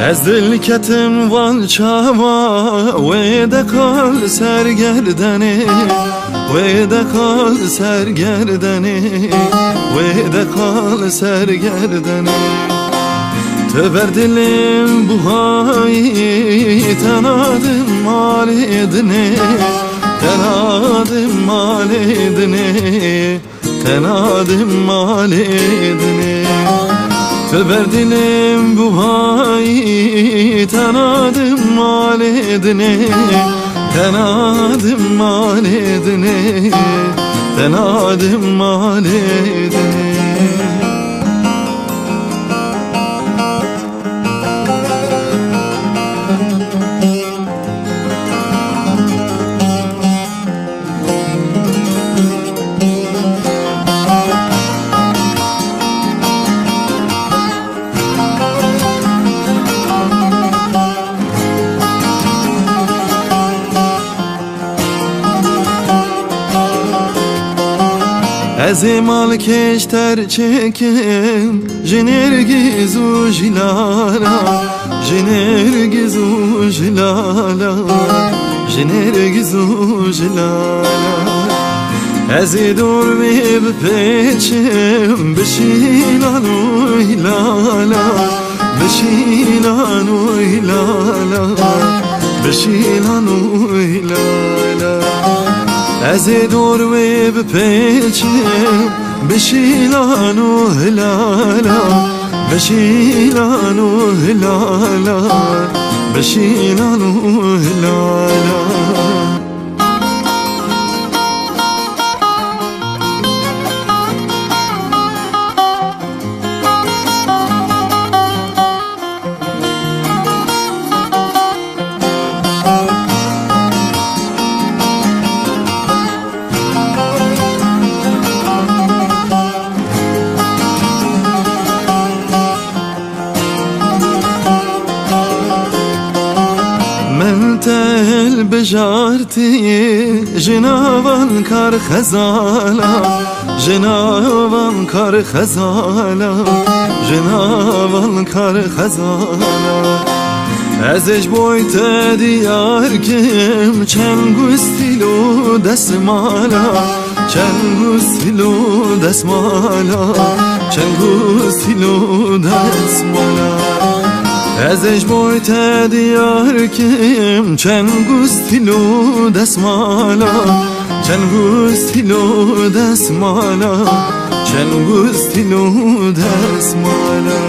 از دل کتم وان چاوا و دکال سرگردنه و دکال سرگردنه و دکال سرگردنه تو بر دلم بوهای تنادم مال دنه تنادم مال دنه تنادم مال دنه تو بر دلم بوهای تنادم مال دنه تنادم مال دنه تنادم مال دنه از مال کشتر چکم جنرگیز و جلالا جنرگیز و جلالا جنرگیز و جلالا از دور بپیچم بشینان و هلالا بشینان و هلالا بشینان و هلالا از دور و بپیچم بشینان و هلالا بشینان و هلالا بشینان و هلالا تل بجارتی جنابان کار خزالا جنابان کار خزالا جنابان کار خزالا ازش بویت دیار کم چنگوستیلو دسمالا چنگوستیلو دسمالا چنگوستیلو دسمالا ازش بویت دیار کم چنگوستیلو دسمالا چنگوستیلو دسمالا چنگوستیلو دسمالا